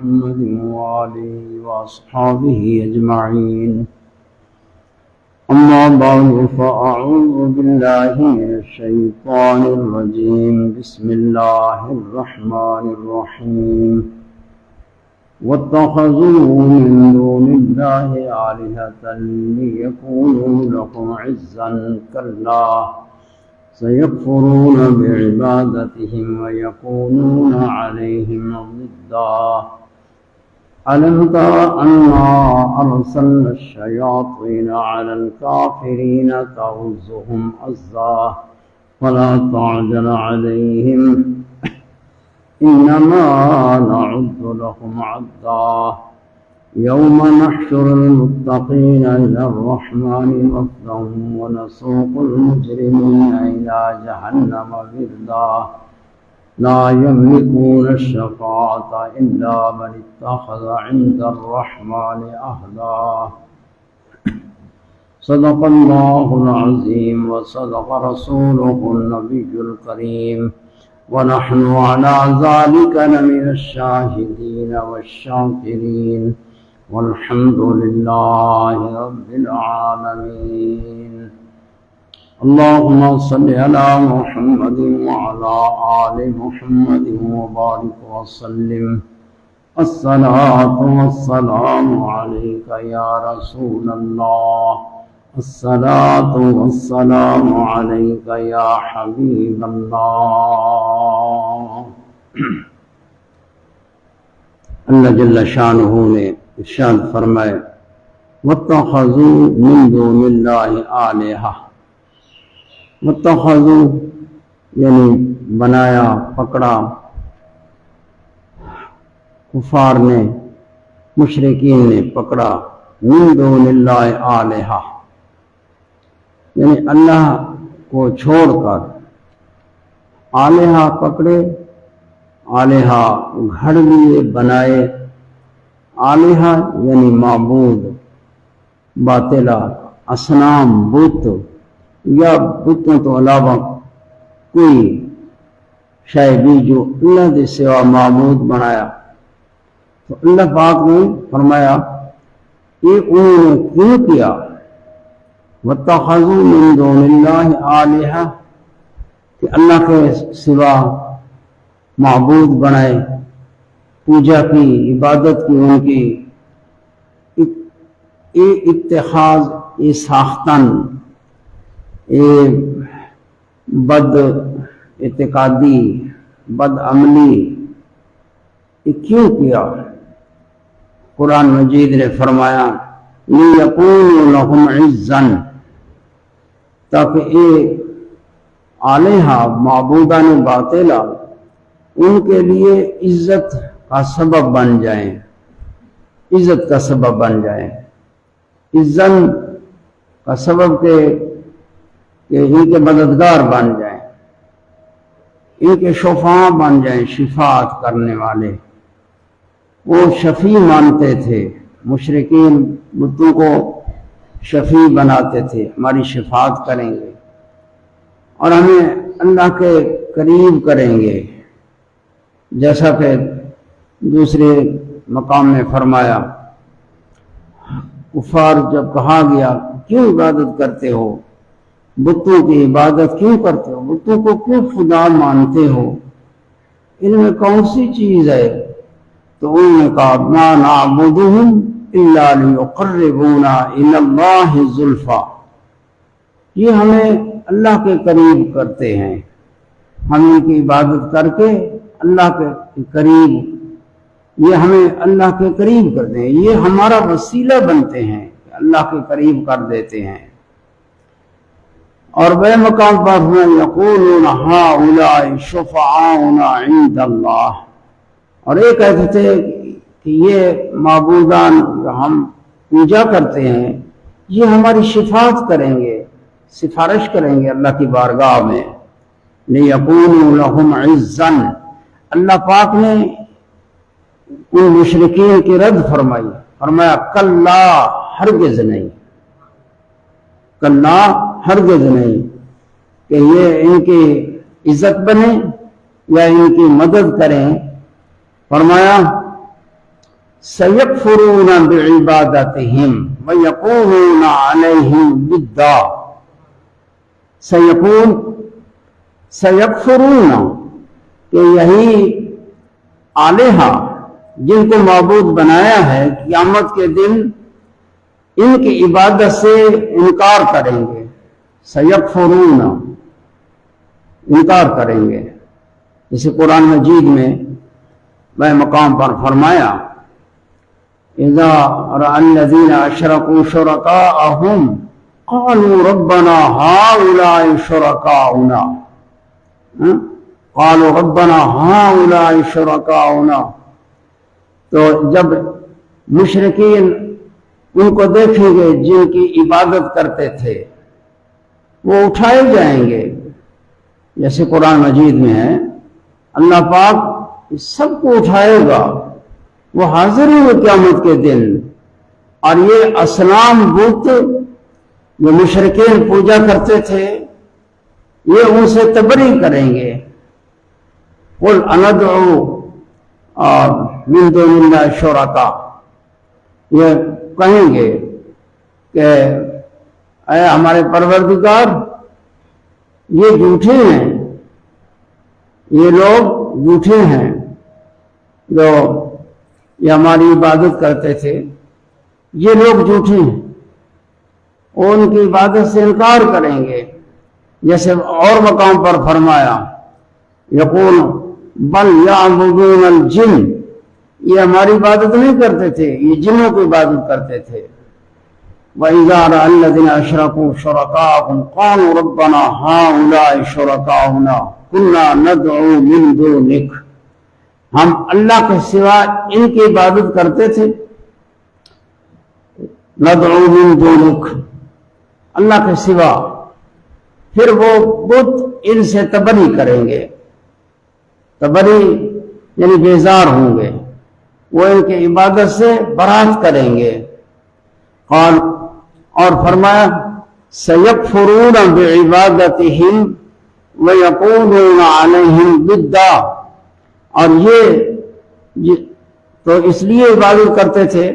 محمد وآله وأصحابه أجمعين. أما بعد فأعوذ بالله من الشيطان الرجيم. بسم الله الرحمن الرحيم. واتخذوا من دون الله آلهة ليكونوا لكم عزا كلا سيكفرون بعبادتهم ويكونون عليهم ضدا. ألم تر أنا أرسلنا الشياطين على الكافرين تؤزهم أزا فلا تعجل عليهم إنما نعد لهم عدا. يوم نحشر المتقين إلى الرحمن وفدا ونسوق المجرمين إلى جهنم وردا. لا يملكون الشفاعة إلا من اتخذ عند الرحمن عهدا. صدق الله العظيم وصدق رسوله النبي الكريم ونحن على ذلك لمن الشاهدين والشاكرين والحمد لله رب العالمين. اللهم صل على محمد وعلى آل محمد وبارك وسلم. الصلاة والسلام عليك يا رسول الله. الصلاة والسلام عليك يا حبيب الله. اللہ جل شانہ نے ارشاد فرمائے واتخذوا من دون اللہ آلہہ. متخذوا یعنی بنایا، پکڑا، کفار نے، مشرکین نے پکڑا، من دون اللہ آلہہ یعنی اللہ کو چھوڑ کر آلہہ پکڑے، آلہہ گھڑ لیے، بنائے. آلہہ یعنی معبود، باطلہ، اصنام، بت یا بتوں تو علاوہ کوئی شے بھی جو اللہ کے سوا معبود بنایا. تو اللہ پاک نے فرمایا یہ انہوں نے کیوں کیا؟ واتخذوا من دون اللہ آلہہ کہ اللہ کے سوا معبود بنائے، پوجا کی، عبادت کی ان کی. یہ اتخاذ، یہ ساختن، یہ بد اعتقادی، بد عملی یہ کیوں کیا؟ قرآن مجید نے فرمایا لِيَكُونُوا لَهُمْ عِزًّا تاکہ یہ آلہہ معبودان باطلہ ان کے لیے عزت کا سبب بن جائیں، عزت کا سبب بن جائیں. عزت کا سبب کہ ان کے مددگار بن جائیں، ان کے شفاء بن جائیں، شفاعت کرنے والے. وہ شفیع مانتے تھے، مشرکین بتوں کو شفیع بناتے تھے، ہماری شفاعت کریں گے اور ہمیں اللہ کے قریب کریں گے. جیسا کہ دوسرے مقام میں فرمایا کفار جب کہا گیا کیوں عبادت کرتے ہو، بتوں کی عبادت کیوں کرتے ہو، بتوں کو کیوں خدا مانتے ہو، ان میں کون سی چیز ہے؟ تو انہوں نے کہا ما نعبدہم الا لیقربونا الی اللہ زلفی، یہ ہمیں اللہ کے قریب کرتے ہیں، ہم ان کی عبادت کر کے اللہ کے قریب، یہ ہمیں اللہ کے قریب کرتے ہیں، یہ ہمارا وسیلہ بنتے ہیں، اللہ کے قریب کر دیتے ہیں. اور بے مقام پر یقولون ہؤلاء شفعاؤنا عند اللہ، اور یہ کہتے تھے کہ یہ معبودان جو ہم پوجا کرتے ہیں یہ ہماری شفاعت کریں گے، سفارش کریں گے اللہ کی بارگاہ میں. لِيَكُونُوا لَهُمْ عِزًّا اللہ پاک نے ان مشرکین کی رد فرمائی، فرمایا کلا ہرگز نہیں، کلا ہرگز نہیں کہ یہ ان کی عزت بنے یا ان کی مدد کریں. فرمایا سَيَكْفُرُونَ بِعِبَادَتِهِمْ وَيَقُولُونَ عَلَيْهِمْ ضِدًّا. سَيَكْفُرُونَ کہ یہی آلہہ جن کو معبود بنایا ہے قیامت کے دن ان کی عبادت سے انکار کریں گے. سَيَكْفُرُونَ انکار کریں گے. جیسے قرآن مجید میں وہ مقام پر فرمایا اذا رأى الذين اشركوا شركاءهم قالوا ربنا هؤلاء شركاؤنا قالوا ربنا هؤلاء شركاؤنا. تو جب مشرکین ان کو دیکھیں گے جن کی عبادت کرتے تھے وہ اٹھائے جائیں گے. جیسے قرآن مجید میں ہے اللہ پاک سب کو اٹھائے گا، وہ حاضر ہوں گے قیامت کے دن. اور یہ اصنام بت جو مشرکین پوجا کرتے تھے یہ ان سے تبری کریں گے. قل اندعو من دون اللہ شرکا، یہ کہیں گے کہ اے ہمارے پروردگار یہ جھوٹے ہیں، یہ لوگ جھوٹے ہیں جو یہ ہماری عبادت کرتے تھے، یہ لوگ جھوٹے ہیں، اور ان کی عبادت سے انکار کریں گے. جیسے اور مقام پر فرمایا یقول بل یعبدون الجن، یہ ہماری عبادت نہیں کرتے تھے، یہ جنوں کی عبادت کرتے تھے. وَإِذَا رَأَى الَّذِينَ أَشْرَكُوا شُرَكَاءَهُمْ قَالُوا رَبَّنَا هَؤُلَاءِ شُرَكَاؤُنَا كُنَّا نَدْعُو مِن دُونِكَ، ہم اللہ کے سوا ان کی عبادت کرتے تھے. ندعو من دونک، اللہ کے سوا. پھر وہ بت ان سے تبری کریں گے. تبری یعنی بیزار ہوں گے، وہ ان کی عبادت سے برات کریں گے. قال اور فرمایا سَيَكْفُرُونَ بِعِبَادَتِهِمْ وَيَقُولُونَ عَلَيْهِمْ ضِدًّا. اور یہ تو اس لیے عبادت کرتے تھے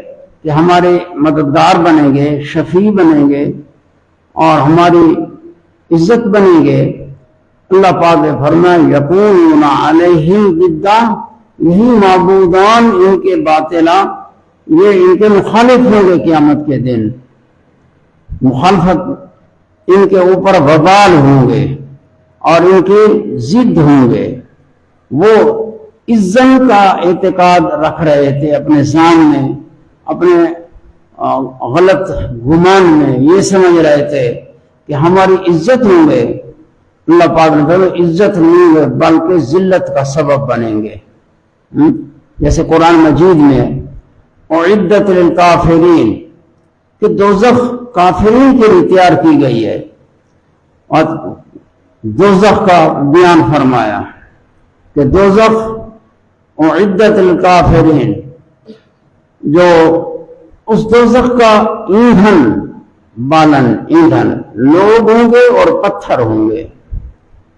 کہ ہمارے مددگار بنیں گے، شفیع بنیں گے اور ہماری عزت بنیں گے. اللہ پاک نے فرمایا یقولون علیہم ضدًا، یہی معبودان ان کے باطلا یہ ان کے مخالف ہوں گے قیامت کے دن. مخالفت ان کے اوپر وبال ہوں گے اور ان کی ضد ہوں گے. وہ عزت کا اعتقاد رکھ رہے تھے اپنے ذہن میں، اپنے غلط گمان میں یہ سمجھ رہے تھے کہ ہماری عزت ہوں گے. اللہ پاک نے فرمایا عزت نہیں گے بلکہ ذلت کا سبب بنیں گے. جیسے قرآن مجید میں اعدت للکافرین کہ دوزخ کافرین کے لیے تیار کی گئی ہے، اور دوزخ کا بیان فرمایا کہ دوزخ اعدت للکافرین، جو اس دوزخ کا ایندھن بالن ایندھن لوگ ہوں گے اور پتھر ہوں گے،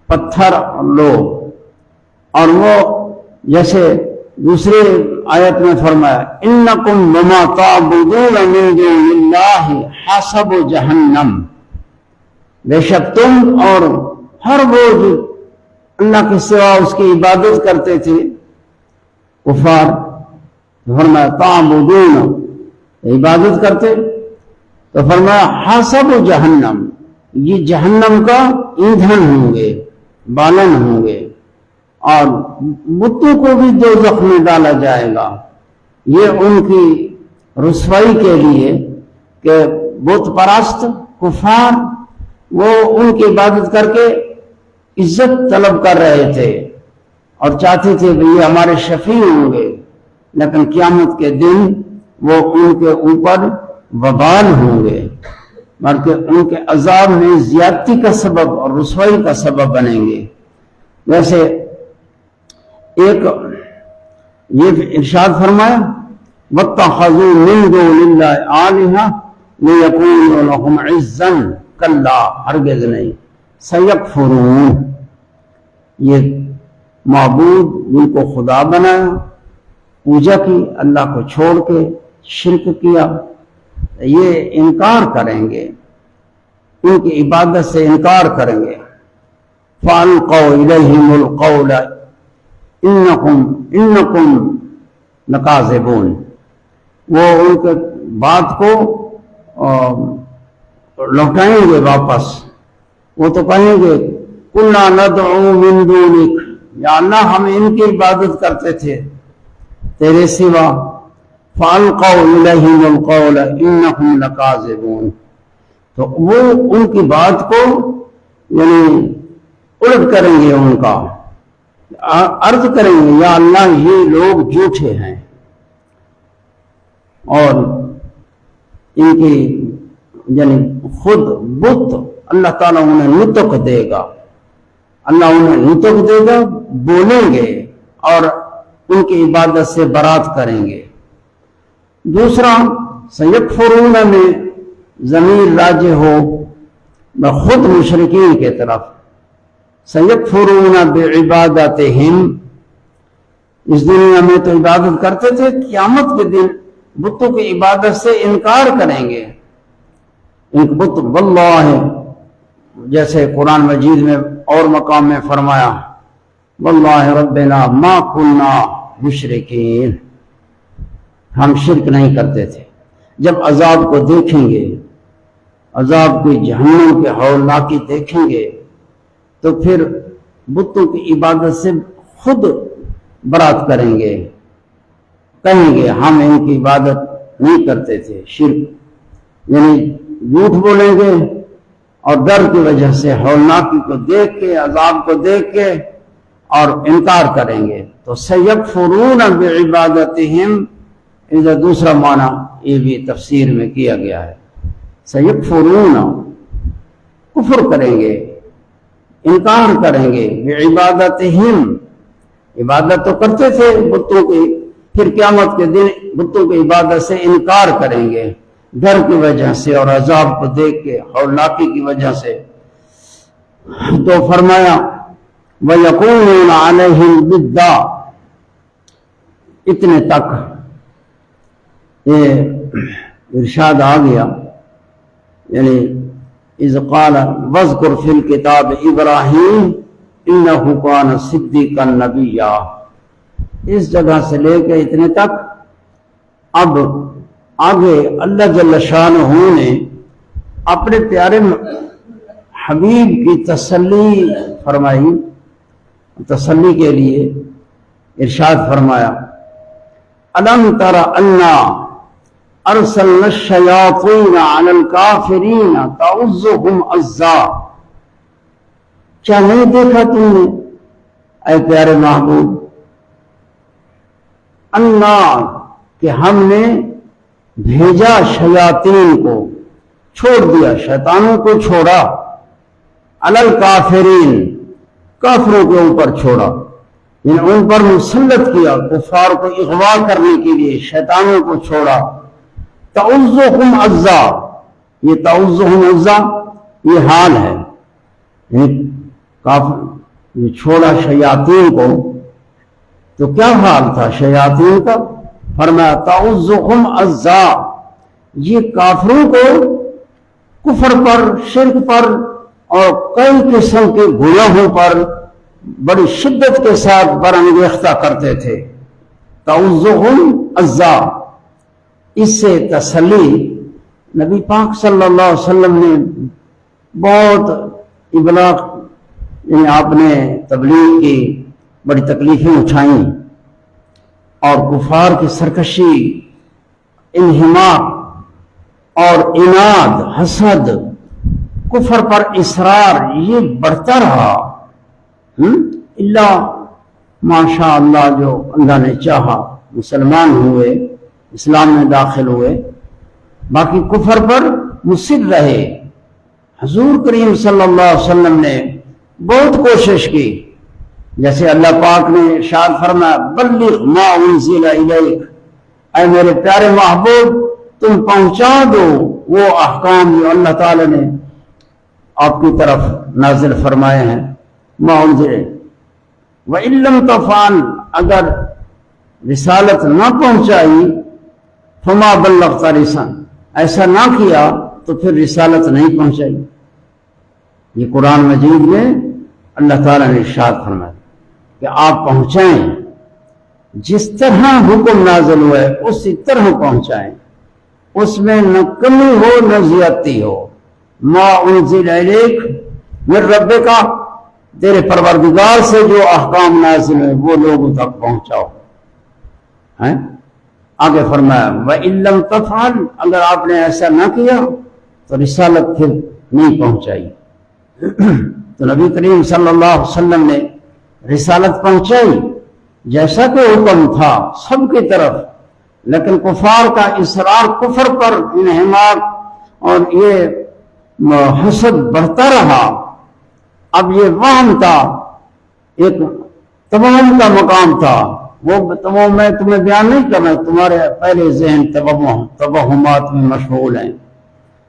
پتھر اور لوگ. اور وہ جیسے دوسرے آیت میں فرمایا انکم وما تعبدون من دون اللہ حسب جہنم، بے شک تم اور ہر وہ جو اللہ کے سوا اس کی عبادت کرتے تھے کفار، فرمایا تعبدون عبادت کرتے، تو فرمایا حسب جہنم، یہ جہنم کا ایندھن ہوں گے، بالن ہوں گے. اور بتوں کو بھی دوزخ میں ڈالا جائے گا. یہ ان کی رسوائی کے لیے کہ بت پرست کفار وہ ان کی عبادت کر کے عزت طلب کر رہے تھے اور چاہتے تھے کہ یہ ہمارے شفیع ہوں گے، لیکن قیامت کے دن وہ ان کے اوپر وبال ہوں گے، بلکہ ان کے عذاب میں زیادتی کا سبب اور رسوائی کا سبب بنیں گے. ویسے ایک یہ ارشاد فرمایا وَاتَّخَذُوا مِن دُونِ اللَّهِ آلِهَةً لِيَكُونُوا لَهُمْ عِزًّا كَلَّا، ہرگز نہیں. سَيَكْفُرُونَ، یہ معبود جن کو خدا بنایا پوجا کی اللہ کو چھوڑ کے شرک کیا، یہ انکار کریں گے، ان کی عبادت سے انکار کریں گے۔ فَأَلْقَوْا إِلَيْهِمُ الْقَوْلَ إِنَّكُمْ لَكَاذِبُونَ، وہ ان کے بات کو لوٹائیں گے واپس، وہ تو کہیں گے كُنَّا نَدْعُو مِن دُونِكَ، یا اللہ ہم ان کی عبادت کرتے تھے تیرے سوا۔ فَأَلْقَوْا إِلَيْهِمُ الْقَوْلَ إِنَّكُمْ لَكَاذِبُونَ، تو وہ ان کی بات کو یعنی الٹ کریں گے، ان کا عرض کریں گے یا اللہ یہ لوگ جھوٹے ہیں، اور ان کی یعنی خود بت اللہ تعالیٰ انہیں نطق دے گا، اللہ انہیں نطق دے گا، بولیں گے اور ان کی عبادت سے برات کریں گے۔ دوسرا سیکفرون میں ضمیر راجع ہو خود مشرکین کے طرف، سیکفرون بعبادتہم، اس دنیا میں تو عبادت کرتے تھے، قیامت کے دن بتوں کی عبادت سے انکار کریں گے۔ ان بت واللہ، جیسے قرآن مجید میں اور مقام میں فرمایا واللہ ربنا ما کننا مشرکین، ہم شرک نہیں کرتے تھے۔ جب عذاب کو دیکھیں گے، عذاب کی جہنم کے ہولناکی دیکھیں گے، تو پھر بتوں کی عبادت سے خود برات کریں گے، کہیں گے ہم ان کی عبادت نہیں کرتے تھے، شرک یعنی جھوٹ بولیں گے، اور ڈر کی وجہ سے ہولناکی کو دیکھ کے، عذاب کو دیکھ کے اور انکار کریں گے۔ تو سیکفرون بعبادتہم، ادھر دوسرا معنی یہ بھی تفسیر میں کیا گیا ہے، سیکفرون کفر کریں گے، انکار کریں گے، بعبادتہم، عبادت تو کرتے تھے بتوں کی، پھر قیامت کے دن بتوں کی عبادت سے انکار کریں گے ڈر کی وجہ سے اور عذاب کو دیکھ کے، ہولناکی کی وجہ سے۔ تو فرمایا وَيَكُونُونَ عَلَيْهِمْ ضِدًّا، اتنے تک یہ ارشاد آ گیا، یعنی اذ قال واذکر فی الکتاب ابراہیم انہ کان صدیقا نبیا، اس جگہ سے لے کے اتنے تک اب آگے اللہ جل شانہ نے اپنے پیارے حبیب کی تسلی فرمائی، تسلی کے لیے ارشاد فرمایا الم تر انا ارسلنا الشیاطین علی الکافرین تعزهم عزا، کیا نہیں دیکھا تم نے اے پیارے محبوب، انا کہ ہم نے بھیجا شیاطین کو، چھوڑ دیا، شیطانوں کو چھوڑا، علی الکافرین، کافروں کے اوپر چھوڑا، یعنی ان پر مسلط کیا، کفار کو اغوا کرنے کے لیے شیطانوں کو چھوڑا۔ تعزهم عزا، یہ تعزهم عزا یہ حال ہے، یہ چھوڑا شیاطین کو، تو کیا حال تھا شیاطین کا؟ فرمایا تعزهم عزا، یہ کافروں کو کفر پر، شرک پر اور کئی قسم کے گناہوں پر بڑی شدت کے ساتھ برانگیختہ کرتے تھے۔ تعزهم عزا، اس سے تسلی نبی پاک صلی اللہ علیہ وسلم نے بہت ابلاغ، یعنی آپ نے تبلیغ کی بڑی تکلیفیں اٹھائیں، اور کفار کی سرکشی، انہماک اور عناد، حسد، کفر پر اصرار، یہ بڑھتا رہا، اللہ ماشاء اللہ جو اللہ نے چاہا مسلمان ہوئے، اسلام میں داخل ہوئے، باقی کفر پر مصر رہے۔ حضور کریم صلی اللہ علیہ وسلم نے بہت کوشش کی، جیسے اللہ پاک نے ارشاد فرمایا بلغ ما انزل الیک، اے میرے پیارے محبوب تم پہنچا دو وہ احکام جو اللہ تعالی نے آپ کی طرف نازل فرمائے ہیں، ما انزل وَإِن لَّمْ تَفْعَلْ، اگر رسالت نہ پہنچائی فما بلغت رسالت، ایسا نہ کیا تو پھر رسالت نہیں پہنچائی۔ یہ قرآن مجید میں اللہ تعالیٰ نے ارشاد فرمایا کہ آپ پہنچائیں، جس طرح حکم نازل ہوا ہے اسی طرح پہنچائیں، اس میں نہ کمی ہو نہ زیادتی ہو۔ ما انزل الیک من ربک، تیرے پروردگار سے جو احکام نازل ہوئے وہ لوگوں تک پہنچاؤ۔ آگے فرمایا وَإِن لَّمْ تَفْعَلْ، اگر آپ نے ایسا نہ کیا تو رسالت پھر نہیں پہنچائی۔ تو نبی کریم صلی اللہ علیہ وسلم نے رسالت پہنچائی جیسا کہ حکم تھا سب کی طرف، لیکن کفار کا اصرار کفر پر، انہماک اور یہ حسد بڑھتا رہا۔ اب یہ وہم تھا، ایک توہم کا مقام تھا، وہ تمام میں تمہیں بیان نہیں کرنا، تمہارے پہلے ذہن توہمات میں مشغول ہیں۔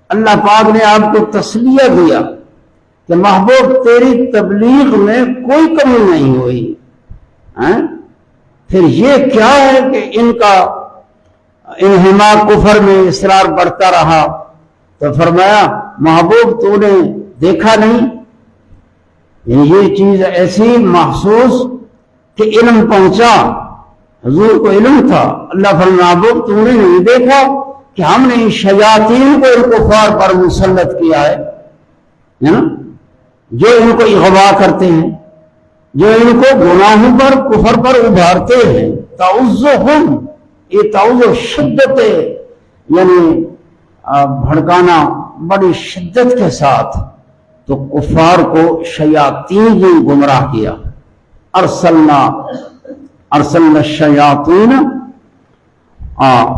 اللہ پاک نے آپ کو تسلیہ دیا کہ محبوب تیری تبلیغ میں کوئی کمی نہیں ہوئی۔ پھر یہ کیا ہے کہ ان کا انہماک کفر میں اصرار بڑھتا رہا؟ تو فرمایا محبوب تو نے دیکھا نہیں، یعنی یہ چیز ایسی محسوس کہ علم پہنچا، حضور کو علم تھا۔ اللہ فرمایا محبوب تو نے نہیں دیکھا کہ ہم نے شیاطین کو ان کفار پر مسلط کیا ہے نا، جو ان کو اغوا کرتے ہیں، جو ان کو گناہوں پر کفر پر ابھارتے ہیں۔ تعوذہم، یہ تعوذ شدت یعنی بھڑکانا بڑی شدت کے ساتھ، تو کفار کو شیاطین نے گمراہ کیا۔ ارسلنا الشیاطین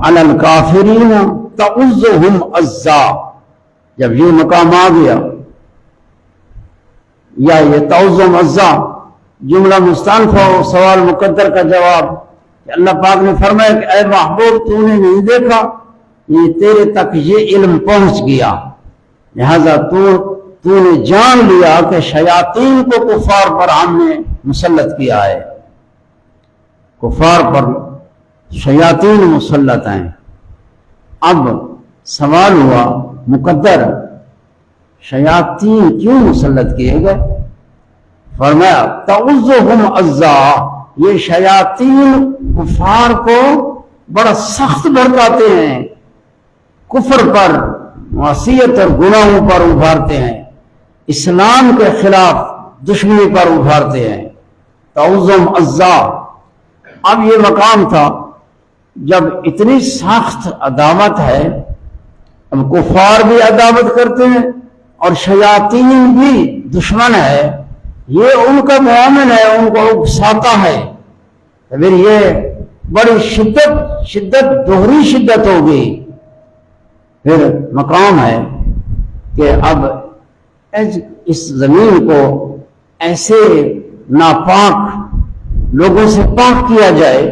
علی الکافرین تعوذہم عزا۔ جب یہ مقام آ گیا، یا یہ تعوذہم عزا جملہ مستانفہ و سوال مقدر کا جواب، کہ اللہ پاک نے فرمایا کہ اے محبوب تو نے نہیں دیکھا، یہ تیرے تک یہ علم پہنچ گیا، لہذا تو نے جان لیا کہ شیاطین کو کفار پر ہم نے مسلط کیا ہے، کفار پر شیاطین مسلط ہیں۔ اب سوال ہوا مقدر، شیاطین کیوں مسلط کیے گئے؟ فرمایا تعوذہم عزا، یہ شیاطین کفار کو بڑا سخت بھڑکاتے ہیں، کفر پر، معصیت اور گناہوں پر ابھارتے ہیں، اسلام کے خلاف دشمنی پر ابھارتے ہیں۔ تعوذہم عزا۔ اب یہ مقام تھا جب اتنی سخت عداوت ہے، اب کفار بھی عداوت کرتے ہیں اور شیاطین بھی دشمن ہے، یہ ان کا معامل ہے، ان کو اکساتا ہے، پھر یہ بڑی شدت دوہری شدت ہوگی۔ پھر مقام ہے کہ اب اس زمین کو ایسے ناپاک لوگوں سے پاک کیا جائے،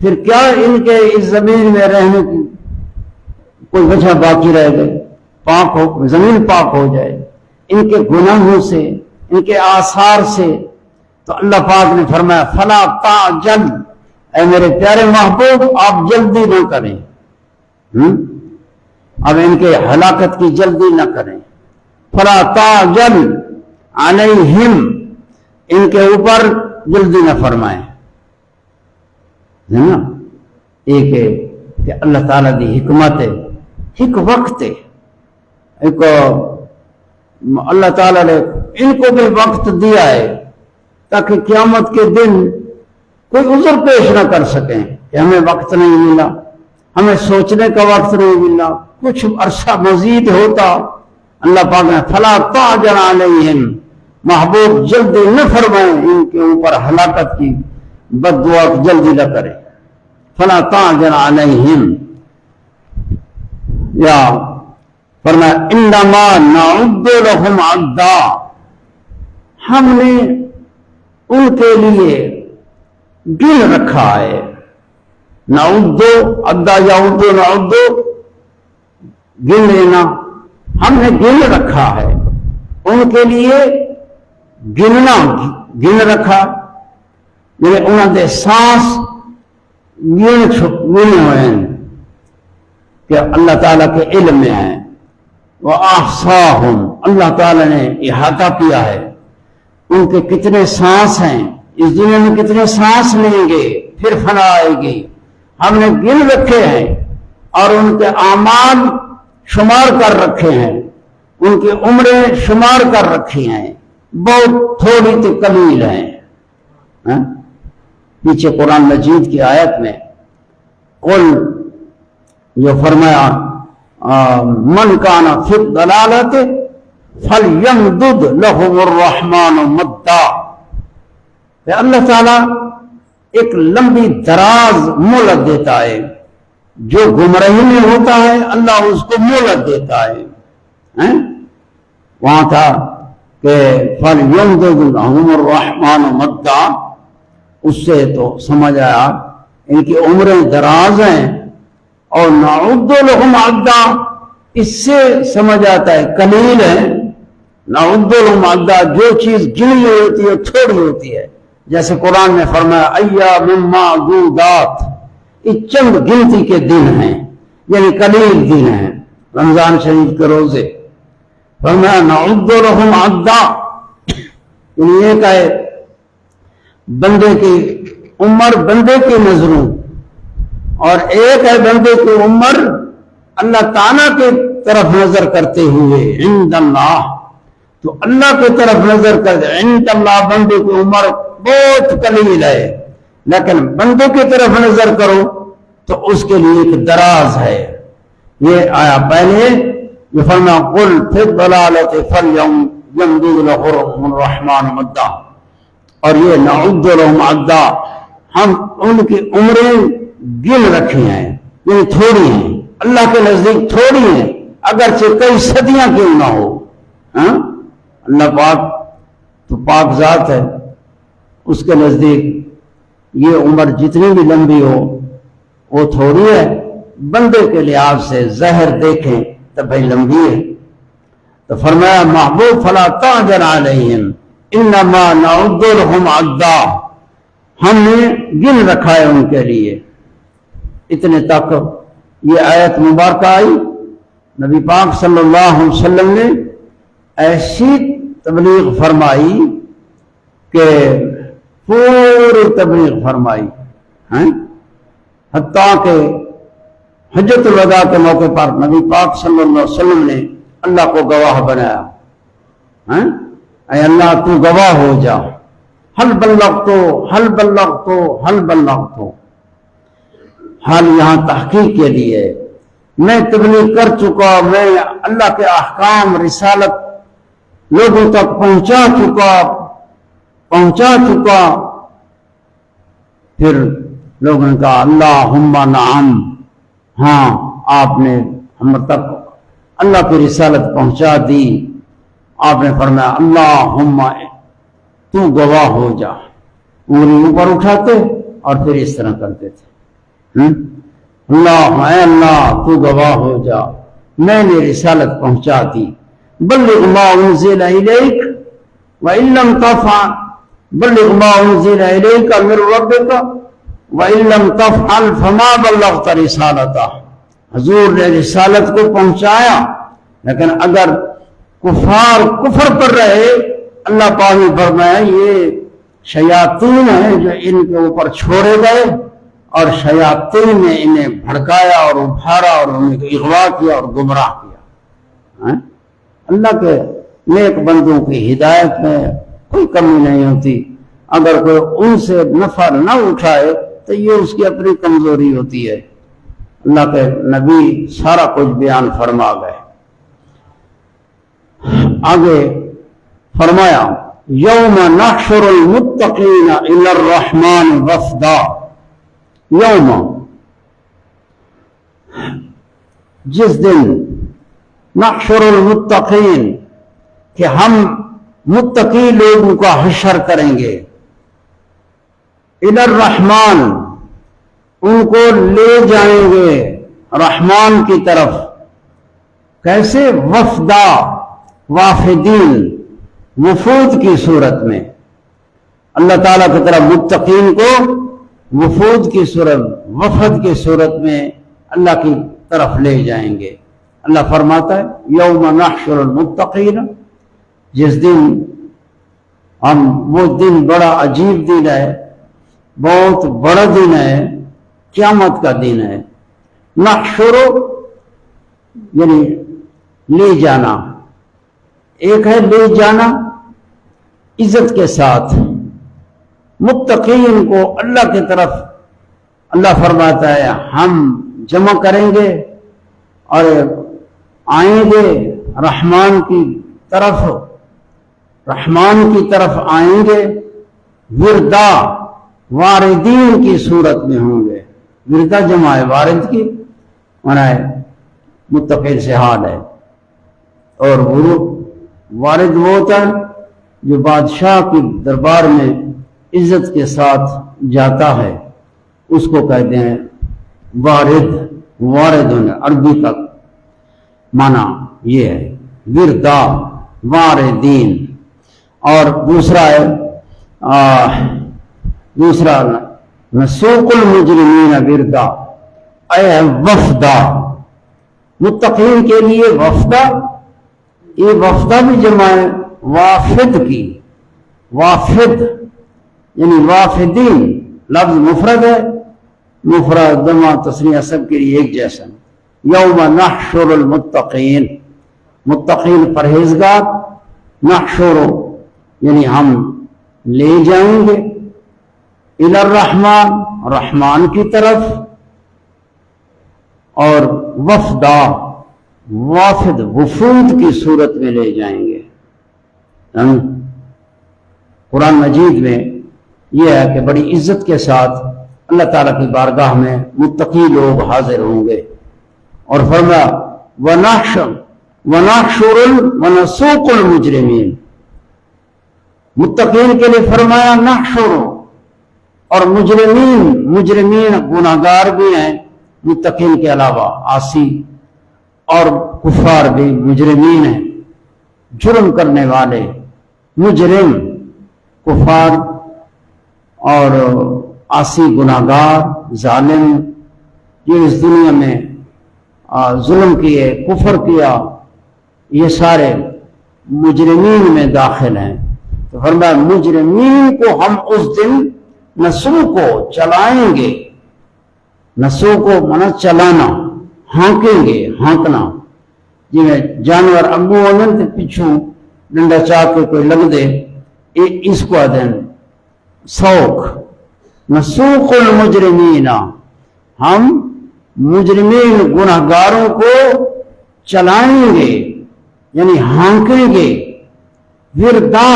پھر کیا ان کے اس زمین میں رہنے کی کوئی وجہ باقی رہ گئی؟ پاک ہو، زمین پاک ہو جائے ان کے گناہوں سے، ان کے آثار سے۔ تو اللہ پاک نے فرمایا فلا تعجل، اے میرے پیارے محبوب آپ جلدی نہ کریں، اب ان کے ہلاکت کی جلدی نہ کریں۔ فلا تعجل علیہم، ان کے اوپر جلدی نہ فرمائیں، ہے نا؟ ایک ہے کہ اللہ تعالیٰ دی حکمت ہے، ایک وقت ہے، ایک اللہ تعالیٰ نے ان کو بھی وقت دیا ہے تاکہ قیامت کے دن کوئی عذر پیش نہ کر سکیں کہ ہمیں وقت نہیں ملا، ہمیں سوچنے کا وقت نہیں ملا، کچھ عرصہ مزید ہوتا۔ اللہ پاک نے فلا تعجل علیہم، محبوب جلدی نہ فرمائیں ان کے اوپر ہلاکت کی، بد دعا جلدی نہ کریں۔ فلا تعجل علیہم، یا فرمایا انما نعد لهم عدا، ہم نے ان کے لیے گن رکھا ہے۔ نعد عدا یعد نعد، گن لینا، ہم نے گن رکھا ہے ان کے لیے، گننا گن رکھا، یعنی انہوں نے سانس گنے ہوئے ہیں کہ اللہ تعالیٰ کے علم میں ہیں، وَأَحْصَاهُمْ اللہ تعالیٰ نے احاطہ کیا ہے ان کے کتنے سانس ہیں، اس دنیا میں کتنے سانس لیں گے پھر فنا آئے گی، ہم نے گن رکھے ہیں اور ان کے اعمال شمار کر رکھے ہیں، ان کی عمریں شمار کر رکھی ہیں، بہت تھوڑی تو قلیل ہیں۔ پیچھے قرآن مجید کی آیت میں قل جو فرمایا من کان فی الضلالۃ فلیمدد لہ الرحمن مدا، کہ اللہ تعالیٰ ایک لمبی دراز مہلت دیتا ہے، جو گمراہی میں ہوتا ہے اللہ اس کو مہلت دیتا ہے۔ وہاں تھا کہ فلیمدد لہم الرحمن مدا، اس سے تو سمجھ آیا ان کی عمریں دراز ہیں، اور نعد لہم عدا اس سے سمجھ آتا ہے قلیل ہے، نعد لہم عدا جو چیز گنی ہوتی ہے تھوڑی ہوتی ہے، جیسے قرآن نے فرمایا ایام معدودات، یہ چند گنتی کے دن ہیں، یعنی قلیل دن ہیں، رمضان شریف کے روزے، فرمایا نعد لہم عدا، یعنی یہ کہ بندے کی عمر بندے کی نظروں، اور ایک ہے بندے کی عمر اللہ تعالیٰ کی طرف نظر کرتے ہوئے عند اللہ، تو اللہ کی طرف نظر کرتے عند اللہ بندے کی عمر بہت قلیل ہے، لیکن بندے کی طرف نظر کرو تو اس کے لیے ایک دراز ہے۔ یہ آیا پہلے یہ فرمایا قل فی الضلالۃ فلیمدد لہ الرحمن مدا، اور یہ نعد لہم عدا ہم ان کی عمریں گن رکھی ہیں، یعنی تھوڑی ہیں، اللہ کے نزدیک تھوڑی ہیں اگرچہ کئی صدیاں کیوں نہ ہو۔ اللہ پاک تو پاک ذات ہے، اس کے نزدیک یہ عمر جتنی بھی لمبی ہو وہ تھوڑی ہے، بندے کے لحاظ سے ظاہر دیکھیں تو بھائی لمبی ہے۔ تو فرمایا محبوب فلا تعجل علیہم انما نعد لہم عدا، ہم نے گن رکھا ہے ان کے لیے۔ اتنے تک یہ آیت مبارکہ آئی، نبی پاک صلی اللہ علیہ وسلم نے ایسی تبلیغ فرمائی کہ پوری تبلیغ فرمائی، حتیٰ کہ حجۃ الوداع کے موقع پر نبی پاک صلی اللہ علیہ وسلم نے اللہ کو گواہ بنایا، اے اللہ تو گواہ ہو جا، حل بلغتو حل بلغتو حل بلغتو، حال یہاں تحقیق کے لیے میں تبلیغ کر چکا، میں اللہ کے احکام رسالت لوگوں تک پہنچا چکا۔ پھر لوگوں نے کہا اللہم نعم، ہاں آپ نے ہم تک اللہ کی رسالت پہنچا دی۔ آپ نے فرمایا اللہم تو گواہ ہو جا، انگلی اوپر اٹھاتے اور پھر اس طرح کرتے تھے، اللہ اے اللہ تو گواہ ہو جا، میں نے رسالت پہنچا دی، بلغ ما انزل الیک وان لم تفعل، بلغ ما انزل الیک من ربک وان لم تفعل فما بلغت رسالتہ، حضور نے رسالت کو پہنچایا، لیکن اگر کفار کفر پر رہے، اللہ پاک نے فرمایا یہ شیاطین ہیں جو ان کے اوپر چھوڑے گئے، اور شیاطین نے انہیں بھڑکایا اور ابھارا اور انہیں اغوا کیا اور گمراہ کیا۔ اللہ کے نیک بندوں کی ہدایت میں کوئی کمی نہیں ہوتی، اگر کوئی ان سے نفع نہ اٹھائے تو یہ اس کی اپنی کمزوری ہوتی ہے۔ اللہ کے نبی سارا کچھ بیان فرما گئے۔ آگے فرمایا یوم نحشر المتقین الی الرحمن وفدا، یوم جس دن نحشر المتقین کہ ہم متقی لوگوں کا حشر کریں گے، الی الرحمن ان کو لے جائیں گے رحمان کی طرف، کیسے؟ وفدا، وافدین، وفود کی صورت میں، اللہ تعالیٰ کی طرف متقین کو وفود کی صورت، وفد کی صورت میں اللہ کی طرف لے جائیں گے۔ اللہ فرماتا ہے یوم نحشر المتقین، جس دن وہ دن بڑا عجیب دن ہے، بہت بڑا دن ہے، قیامت کا دن ہے۔ نحشر یعنی لے جانا، ایک ہے لے جانا عزت کے ساتھ، متقین کو اللہ کی طرف اللہ فرماتا ہے ہم جمع کریں گے اور آئیں گے رحمان کی طرف آئیں گے، وردا واردین کی صورت میں ہوں گے۔ وردا جمع ہے وارد کی، مانا ہے متقین سے حال ہے، اور وارد وہ ہوتا ہے جو بادشاہ کی دربار میں عزت کے ساتھ جاتا ہے، اس کو کہتے ہیں وارد عربی تک معنی یہ ہے وردا واردین۔ اور دوسرا نسوق المجرمین وردا، اے وفدا، متقین کے لیے وفدا، یہ وفدا بھی جمع ہے وافد کی، وافد یعنی وافدین لفظ مفرد ہے، مفرد جمع تثنیہ سب کے لیے ایک جیسا۔ یوم نحشر المتقین، متقین پرہیزگار، نحشر یعنی ہم لے جائیں گے الی الرحمن، رحمان کی طرف، اور وفدا وافد وفود کی صورت میں لے جائیں گے۔ قرآن مجید میں یہ ہے کہ بڑی عزت کے ساتھ اللہ تعالیٰ کی بارگاہ میں متقی لوگ حاضر ہوں گے، اور فرمایا ونسوق المجرمین، متقین کے لیے فرمایا نحشر، اور مجرمین گناہگار بھی ہیں متقین کے علاوہ، عاصی اور کفار بھی مجرمین ہیں، جرم کرنے والے مجرم، کفار اور عاصی گناہگار ظالم، یہ اس دنیا میں ظلم کیے، کفر کیا، یہ سارے مجرمین میں داخل ہیں۔ تو فرمایا مجرمین کو ہم اس دن نسو کو چلائیں گے، نسو کو منا چلانا، ہانکیں گے، ہانکنا، جی میں جانور اگو آدن تے پچھوں ڈنڈا چاہ کے کوئی لگ دے، اس کو آدن سوک، نسوق المجرمین، ہم مجرمین گناہگاروں کو چلائیں گے یعنی ہانکیں گے، وردا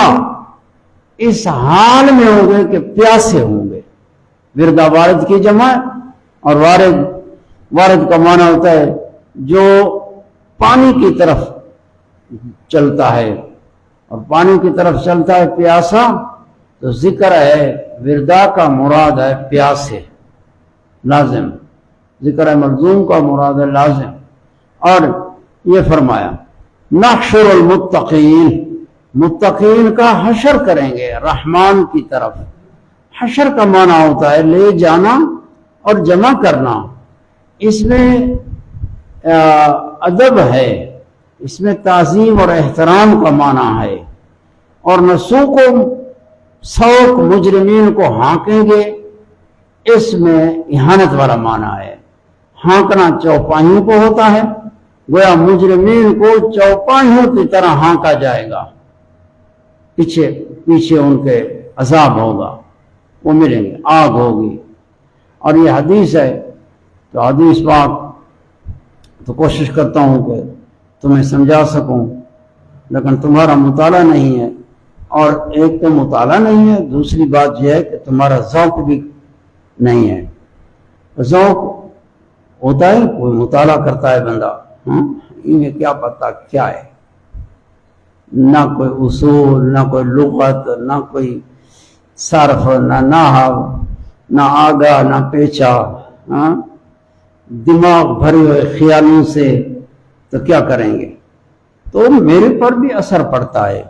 اس حال میں ہوں گے کہ پیاسے ہوں گے۔ وردا وارد کی جمع، اور وارد کا معنی ہوتا ہے جو پانی کی طرف چلتا ہے، اور پانی کی طرف چلتا ہے پیاسا، تو ذکر ہے وردا کا مراد ہے پیاسے، لازم، ذکر ہے ملزوم کا مراد ہے لازم۔ اور یہ فرمایا نحشر المتقین، متقین کا حشر کریں گے رحمان کی طرف۔ حشر کا معنی ہوتا ہے لے جانا اور جمع کرنا، اس میں ادب ہے، اس میں تعظیم اور احترام کا معنی ہے۔ اور نسوق سوق مجرمین کو ہانکیں گے، اس میں اہانت والا معنی ہے، ہانکنا چوپاہیوں کو ہوتا ہے، گویا مجرمین کو چوپاہیوں کی طرح ہانکا جائے گا، پیچھے ان کے عذاب ہوگا، وہ ملیں گے، آگ ہوگی۔ اور یہ حدیث ہے، تو حدیث پاک تو کوشش کرتا ہوں کہ تمہیں سمجھا سکوں، لیکن تمہارا مطالعہ نہیں ہے، اور ایک تو مطالعہ نہیں ہے، دوسری بات یہ ہے کہ تمہارا ذوق بھی نہیں ہے۔ ذوق ہوتا ہے، کوئی مطالعہ کرتا ہے بندہ، انہیں کیا پتہ کیا ہے، نہ کوئی اصول، نہ کوئی لغت، نہ کوئی صرف، نہ نحو، نہ آگا نہ پیچھا، دماغ بھرے ہوئے خیالوں سے، تو کیا کریں گے؟ تو میرے پر بھی اثر پڑتا ہے،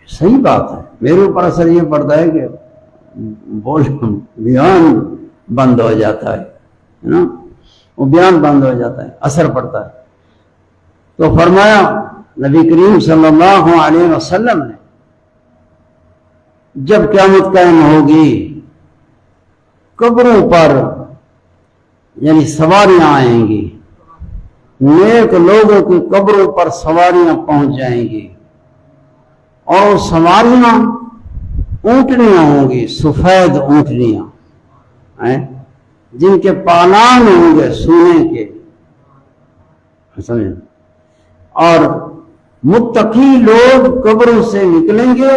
صحیح بات ہے، میرے اوپر اثر یہ پڑتا ہے کہ بیان بند ہو جاتا ہے نا، وہ بیان بند ہو جاتا ہے، اثر پڑتا ہے۔ تو فرمایا نبی کریم صلی اللہ علیہ وسلم نے جب قیامت قائم ہوگی قبروں پر یعنی سواریاں آئیں گی، نیک لوگوں کی قبروں پر سواریاں پہنچ جائیں گی، اور سواریاں اونٹنیاں ہوں گی، سفید اونٹنیاں جن کے پالان ہوں گے سونے کے، سمجھیں، اور متقی لوگ قبروں سے نکلیں گے،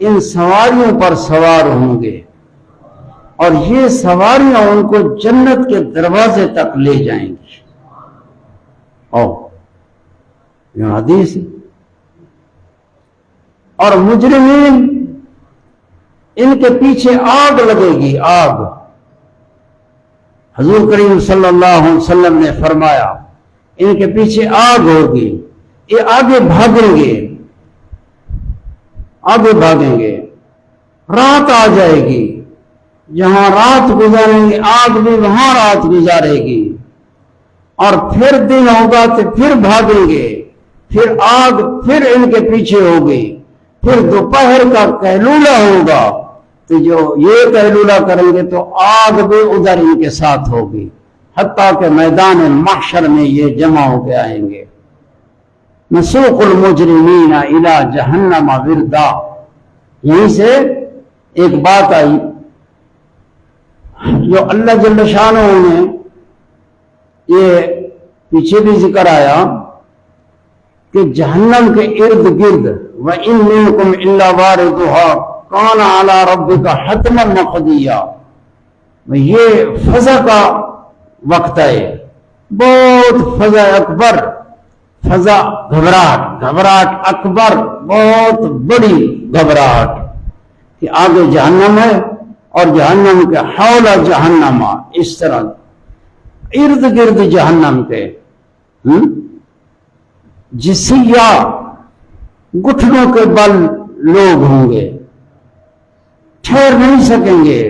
ان سواریوں پر سوار ہوں گے، اور یہ سواریاں ان کو جنت کے دروازے تک لے جائیں گی۔ یہ حدیث ہے۔ اور مجرمین ان کے پیچھے آگ لگے گی، آگ۔ حضور کریم صلی اللہ علیہ وسلم نے فرمایا ان کے پیچھے آگ ہوگی، یہ آگے بھاگیں گے، آگے بھاگیں گے، رات آ جائے گی، جہاں رات گزاریں گے آگ بھی وہاں رات گزارے گی، اور پھر دن ہوگا تو پھر بھاگیں گے، پھر آگ پھر ان کے پیچھے ہوگی، پھر دوپہر کا قیلولہ ہوگا تو جو یہ قیلولہ کریں گے تو آگ بھی ادھر ان کے ساتھ ہوگی، حتیٰ کہ میدان محشر میں یہ جمع ہو کے آئیں گے۔ نسوق المجرمین الی جہنم وردا، یہیں سے ایک بات آئی جو اللہ جل شانہ نے، یہ پیچھے بھی ذکر آیا کہ جہنم کے ارد گرد وَإِن مِّنكُمْ إِلَّا وَارِدُهَا كَانَ عَلَىٰ رَبِّكَ حَتْمًا مَّقْضِيًّا، یہ فضا کا وقت ہے، بہت فضا اکبر، فضا گھبراہٹ اکبر، بہت بڑی گھبراہٹ کہ آگے جہنم ہے، اور جہنم کے حول جہنم، اس طرح ارد گرد جہنم کے جسیہ گٹھنوں کے بل لوگ ہوں گے، ٹھہر نہیں سکیں گے،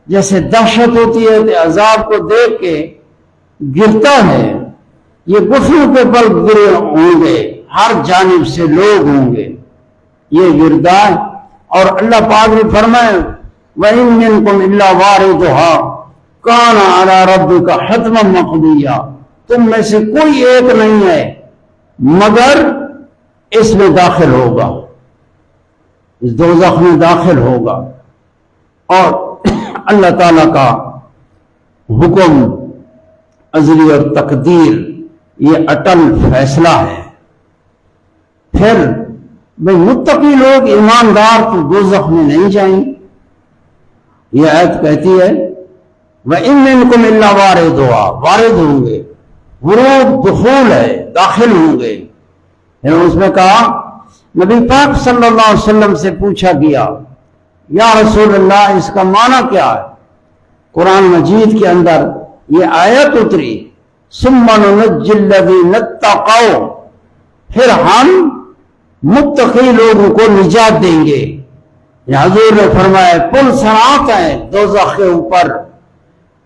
جیسے دہشت ہوتی ہے کہ عذاب کو دیکھ کے گرتا ہے، یہ گٹھنوں کے بل گرے ہوں گے، ہر جانب سے لوگ ہوں گے، یہ گردا ہے۔ اور اللہ پاک نے فرمایا وَإِن مِّنكُمْ إِلَّا وَارِدُهَا كَانَ عَلَىٰ رَبِّكَ حَتْمًا مَّقْضِيًّا، تم میں سے کوئی ایک نہیں ہے مگر اس میں داخل ہوگا، اس دوزخ میں داخل ہوگا، اور اللہ تعالیٰ کا حکم ازلی اور تقدیر یہ اٹل فیصلہ ہے۔ پھر بھئی متقی لوگ ایماندار تو دوزخ میں نہیں جائیں، یہ آیت کہتی ہے وَإِن مِّنكُمْ إِلَّا وَارِدُهَا، وارد ہوں گے، ورود دخول ہے، داخل ہوں گے۔ اس میں کہا نبی پاک صلی اللہ علیہ وسلم سے پوچھا گیا یا رسول اللہ اس کا معنی کیا ہے؟ قرآن مجید کے اندر یہ آیت اتری ثُمَّ نُنَجِّي الَّذِينَ اتَّقَوْا، پھر ہم متقی لوگوں کو نجات دیں گے۔ حضور نے فرمایا پل صراط ہے دوزخ کے اوپر،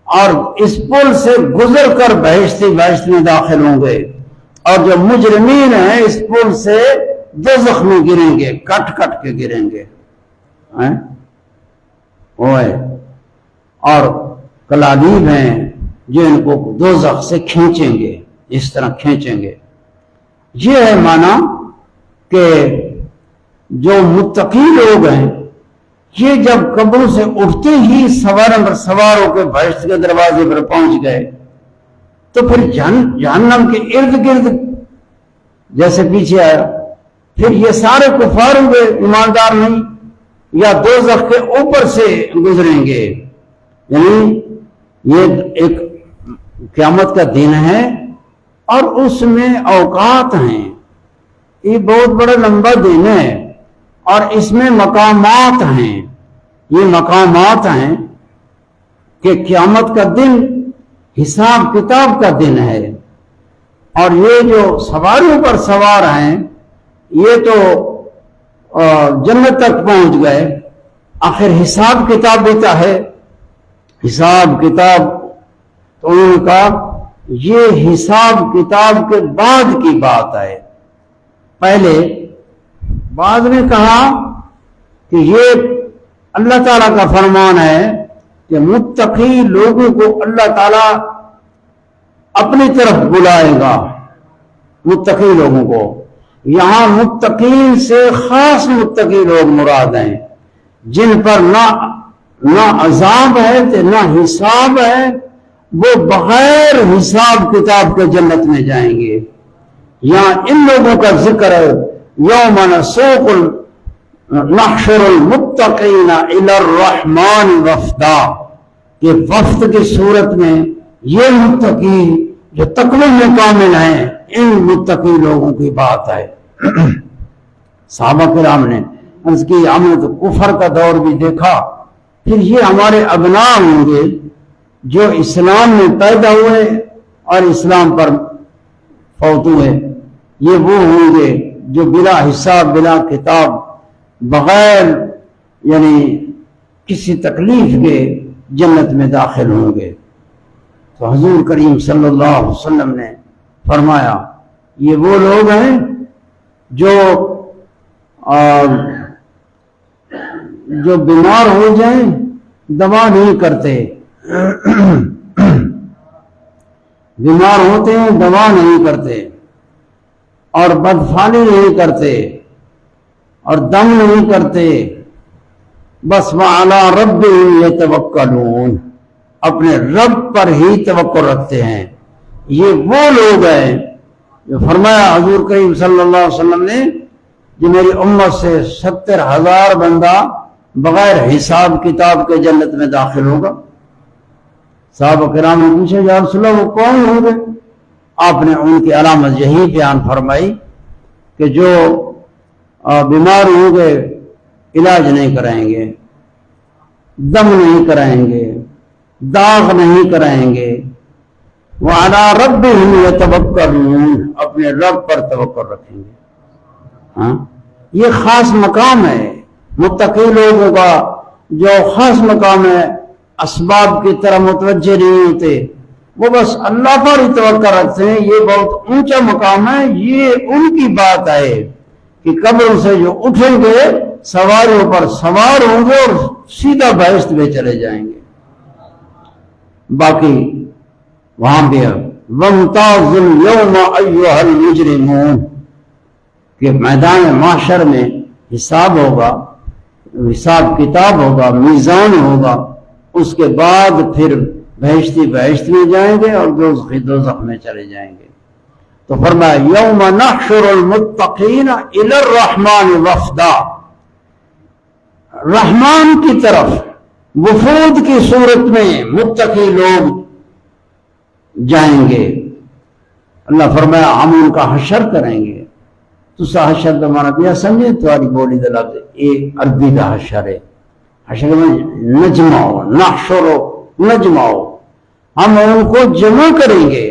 اور اس پل سے گزر کر بہشت میں داخل ہوں گے، اور جو مجرمین ہیں اس پل سے دوزخ میں گریں گے، کٹ کٹ کے گریں گے، اور کلالیب ہیں جو ان کو دوزخ سے کھینچیں گے، اس طرح کھینچیں گے۔ یہ ہے معنی کہ جو متقی لوگ ہیں یہ جب قبروں سے اٹھتے ہی سوار ہو کے بہشت کے دروازے پر پہنچ گئے تو پھر جہنم کے ارد گرد جیسے پیچھے آیا، پھر یہ سارے کفار ہوئے، ایماندار نہیں، یا دوزخ کے اوپر سے گزریں گے۔ یعنی یہ ایک قیامت کا دن ہے اور اس میں اوقات ہیں، یہ بہت بڑا لمبا دن ہے، اور اس میں مقامات ہیں، یہ مقامات ہیں کہ قیامت کا دن حساب کتاب کا دن ہے، اور یہ جو سواریوں پر سوار ہیں یہ تو جنت تک پہنچ گئے. آخر حساب کتاب ہوتا ہے. حساب کتاب تو انہوں نے کہا یہ حساب کتاب کے بعد کی بات ہے. پہلے بعد میں کہا کہ یہ اللہ تعالیٰ کا فرمان ہے کہ متقی لوگوں کو اللہ تعالیٰ اپنی طرف بلائے گا. متقی لوگوں کو یہاں متقین سے خاص متقی لوگ مراد ہیں جن پر نہ عذاب ہے نہ حساب ہے. وہ بغیر حساب کتاب کے جنت میں جائیں گے. یہاں ان لوگوں کا ذکر ہے یوم نحشر المتقین الی الرحمن وفدا کہ وفد کی صورت میں یہ متقی جو تقوی میں کامل ہیں ان متقی لوگوں کی بات ہے. صحابہ کرام نے عرض کی ہم نے تو کفر کا دور بھی دیکھا. پھر یہ ہمارے ابناء ہوں گے جو اسلام میں پیدا ہوئے اور اسلام پر فوت ہوئے. یہ وہ ہوں گے جو بلا حساب بلا کتاب بغیر یعنی کسی تکلیف کے جنت میں داخل ہوں گے. تو حضور کریم صلی اللہ علیہ وسلم نے فرمایا یہ وہ لوگ ہیں جو بیمار ہو جائیں دوا نہیں کرتے. بیمار ہوتے ہیں دوا نہیں کرتے اور بدفعلی نہیں کرتے اور دم نہیں کرتے. بس وعلی ربہم یتوکلون اپنے رب پر ہی توکل رکھتے ہیں. یہ وہ لوگ ہیں جو فرمایا حضور کریم صلی اللہ علیہ وسلم نے کہ میری امت سے 70,000 بندہ بغیر حساب کتاب کے جنت میں داخل ہوگا. صحابہ کرام نے پوچھا یا رسول اللہ وہ کون ہوں گے؟ آپ نے ان کی علامت یہی بیان فرمائی کہ جو بیمار ہوں گے علاج نہیں کرائیں گے, دم نہیں کرائیں گے, داغ نہیں کرائیں گے, وعلی ربہم یتوکلون اپنے رب پر توکل رکھیں گے. ہاں یہ خاص مقام ہے متقی لوگوں کا, جو خاص مقام ہے. اسباب کی طرح متوجہ نہیں ہوتے, وہ بس اللہ پر ہی توقع رکھتے ہیں. یہ بہت اونچا مقام ہے. یہ ان کی بات ہے کہ قبروں سے جو اٹھیں گے سواریوں پر سوار ہوں گے اور سیدھا بہشت میں چلے جائیں گے. باقی وہاں بھی وَامْتَازُوا الْيَوْمَ أَيُّهَا الْمُجْرِمُونَ کہ میدان محشر میں حساب ہوگا, حساب کتاب ہوگا, میزان ہوگا. اس کے بعد پھر بہشتی بہشت میں جائیں گے اور دوزخی دوزخ میں چلے جائیں گے. تو فرمایا یوم نحشر المتقین الی الرحمن وفدا, رحمان کی طرف وفود کی صورت میں متقی لوگ جائیں گے. اللہ فرمایا ہم ان کا حشر کریں گے. تو حشر کا معنی بھی سمجھے تمہاری بولی کا لفظ یہ عربی کا حشر ہے. حشر میں نجمعو, نحشرو, نجمعو ہم ان کو جمع کریں گے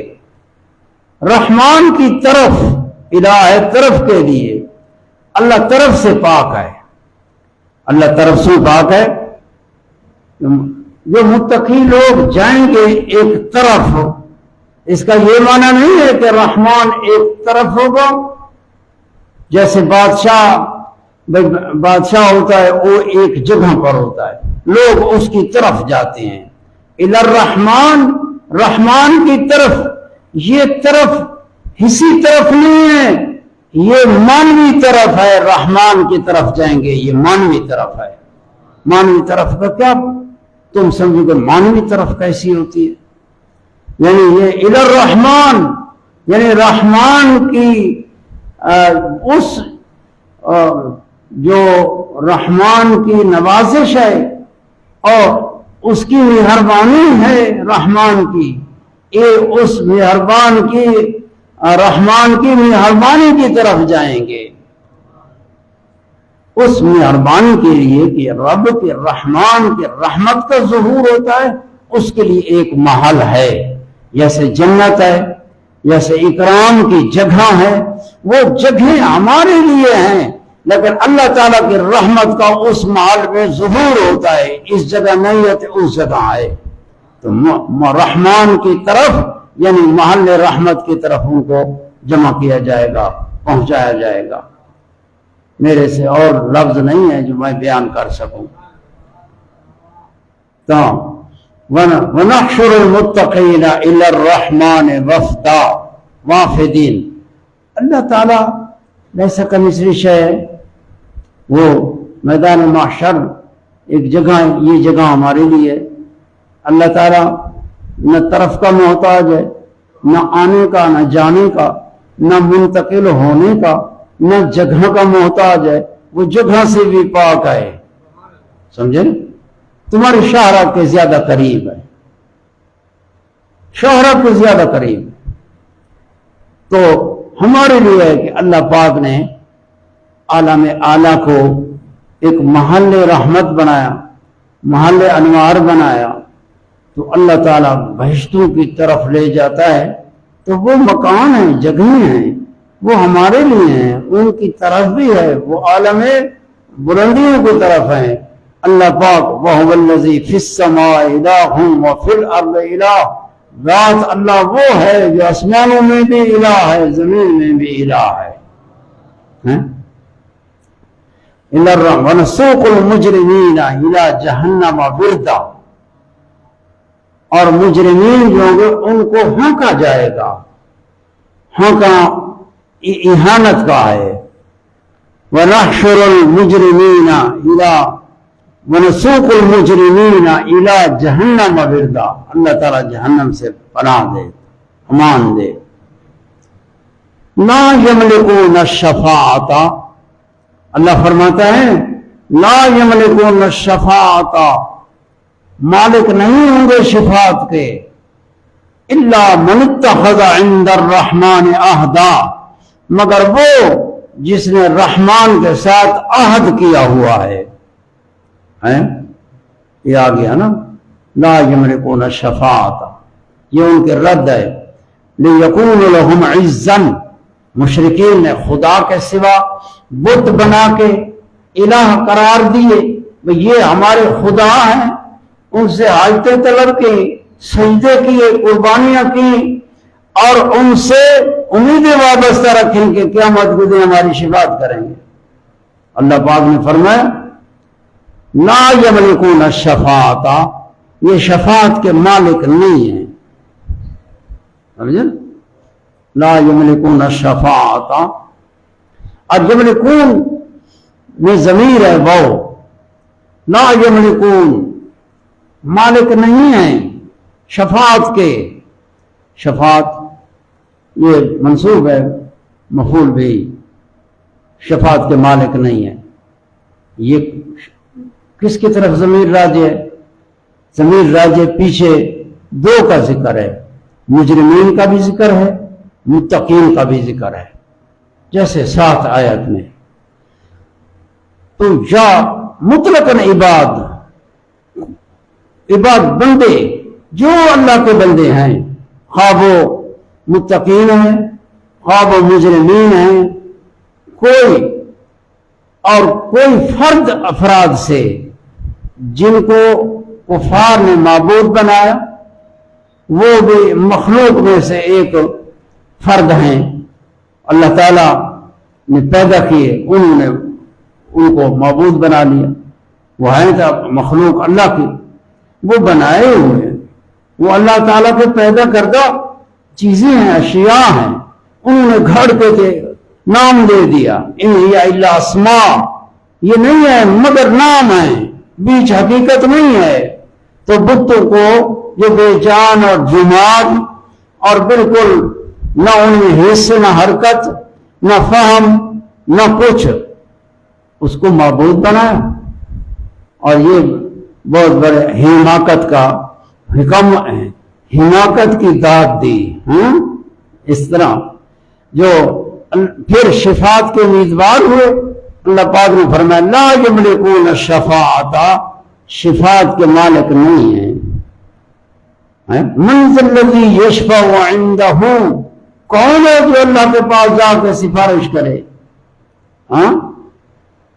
رحمان کی طرف, الہ طرف کے لیے. اللہ طرف سے پاک ہے, اللہ طرف سے پاک ہے. جو متقی لوگ جائیں گے ایک طرف, اس کا یہ معنی نہیں ہے کہ رحمان ایک طرف ہوگا. جیسے بادشاہ ہوتا ہے وہ ایک جگہ پر ہوتا ہے, لوگ اس کی طرف جاتے ہیں. الی الرحمن, رحمان کی طرف. یہ طرف حصی طرف نہیں ہے, یہ مانوی طرف ہے. رحمان کی طرف جائیں گے, یہ مانوی طرف ہے. مانوی طرف کا کیا تم سمجھو کہ مانوی طرف کیسی ہوتی ہے؟ یعنی یہ الی الرحمن یعنی رحمان کی اس جو رحمان کی نوازش ہے اور اس کی مہربانی ہے رحمان کی, یہ اس رحمان کی مہربانی کی طرف جائیں گے. اس مہربانی کے لیے کہ رب کے رحمان کے رحمت کا ظہور ہوتا ہے, اس کے لیے ایک محل ہے. جیسے جنت ہے, جیسے اکرام کی جگہ ہے, وہ جگہیں ہمارے لیے ہیں لیکن اللہ تعالیٰ کی رحمت کا اس محل میں ظہور ہوتا ہے، اس جگہ نہیں ہے تو اس جگہ آئے، تو رحمان کی طرف یعنی محل رحمت کی طرف ان کو جمع کیا جائے گا، پہنچایا جائے گا۔ میرے سے اور لفظ نہیں ہے جو میں بیان کر سکوں۔ تو وَنَحْشُرُ الْمُتَّقِينَ إِلَى الرَّحْمَنِ وَفْدًا وافدین۔ اللہ تعالیٰ جیسا کمثلی شے، وہ میدان محشر ایک جگہ، یہ جگہ ہمارے لیے اللہ تعالیٰ نہ طرف کا محتاج ہے، نہ آنے کا، نہ جانے کا، نہ منتقل ہونے کا، نہ جگہ کا محتاج ہے، وہ جگہ سے بھی پاک ہے، سمجھے؟ تمہاری شہرت کے زیادہ قریب ہے، شہرت کے زیادہ قریب۔ تو ہمارے لیے ہے کہ اللہ پاک نے عالم اعلیٰ کو ایک محل رحمت بنایا، محل انوار بنایا، تو اللہ تعالیٰ بہشتوں کی طرف لے جاتا ہے، تو وہ مکان ہیں، جگہیں ہیں، وہ ہمارے لیے ہیں، ان کی طرف بھی ہے، وہ عالم بلندیوں کی طرف ہیں۔ اللہ پاک وَهُوَ الَّذِي فِي السَّمَاءِ إِلَٰهٌ وَفِي الْأَرْضِ إِلَٰهٌ، ذات اللہ وہ ہے جو آسمانوں میں بھی الہ ہے، زمین میں بھی الہ ہے۔ وَنَسُوقُ الْمُجْرِمِينَ إِلَىٰ جَهَنَّمَ وِرْدًا، اور مجرمین جو ہوں گے ان کو ہانکا جائے گا، ہانکا اہانت کا ہے۔ وَنَحْشُرُ الْمُجْرِمِينَ إِلَىٰ وَنَسُوقُ الْمُجْرِمِينَ إِلَىٰ جَهَنَّمَ وِرْدًا، اللہ تعالیٰ جہنم سے پناہ دے، امان دے۔ لَا يَمْلِكُونَ الشَّفَاعَةَ، اللہ فرماتا ہے لَا يَمْلِكُونَ الشَّفَاعَةَ، مالک نہیں ہوں گے شفاعت کے، إِلَّا مَنِ اتَّخَذَ عِندَ الرَّحْمَنِ عَهْدًا، مگر وہ جس نے رحمان کے ساتھ عہد کیا ہوا ہے۔ یہ آ گیا نا، لا یملکون الشفاعۃ، یہ ان کے رد ہے۔ لیکون لہم عزا، مشرکین نے خدا کے سوا بت بنا کے الہ قرار دیے، یہ ہمارے خدا ہیں، ان سے حاجتیں طلب کی، سجدے کیے، قربانیاں کی، اور ان سے امیدیں وابستہ رکھیں کہ قیامت کے دن ہماری شفاعت کریں گے۔ اللہ پاک نے فرمایا لا یملکون الشفاعۃ، یہ شفاعت کے مالک نہیں ہیں، سمجھے؟ لا یملکون الشفاعۃ، اور یملکون میں ضمیر ہے وہ، لا یملکون مالک نہیں ہیں شفاعت کے، شفاعت یہ منصوب ہے، مفعول بھی، شفاعت کے مالک نہیں ہے۔ یہ کس کی طرف ضمیر راجع ہے؟ ضمیر راجع پیچھے دو کا ذکر ہے، مجرمین کا بھی ذکر ہے، متقین کا بھی ذکر ہے، جیسے 7 آیت میں۔ تو یا مطلقاً عباد بندے، جو اللہ کے بندے ہیں، خواہ وہ متقین ہیں، خواہ وہ مجرمین ہیں، کوئی فرد افراد سے جن کو کفار نے معبود بنایا، وہ بھی مخلوق میں سے ایک فرد ہیں، اللہ تعالیٰ نے پیدا کیے، انہوں نے ان کو معبود بنا لیا، وہ ہیں تو مخلوق اللہ کی، وہ بنائے ہوئے ہیں، وہ اللہ تعالیٰ کے پیدا کردہ چیزیں ہیں، اشیاء ہیں، انہوں نے گھڑ کے نام دے دیا، ان ہی الا اسماء، یہ نہیں ہے مگر نام ہے، بیچ حقیقت نہیں ہے۔ تو بتوں کو جو بے جان اور جماد اور بالکل نہ ان میں حص، نہ حرکت، نہ فہم، نہ کچھ، اس کو معبود بنایا، اور یہ بہت بڑے حماقت کا حماقت کی داد دی۔ اس طرح جو پھر شفاعت کے امیدوار ہوئے، اللہ پاک نے فرمایا لا یملکون الشفاعۃ، شفاعت کے مالک نہیں ہیں۔ من ذا الذی یشفع عندہ، کون ہے جو اللہ کے پاس جا کے سفارش کرے؟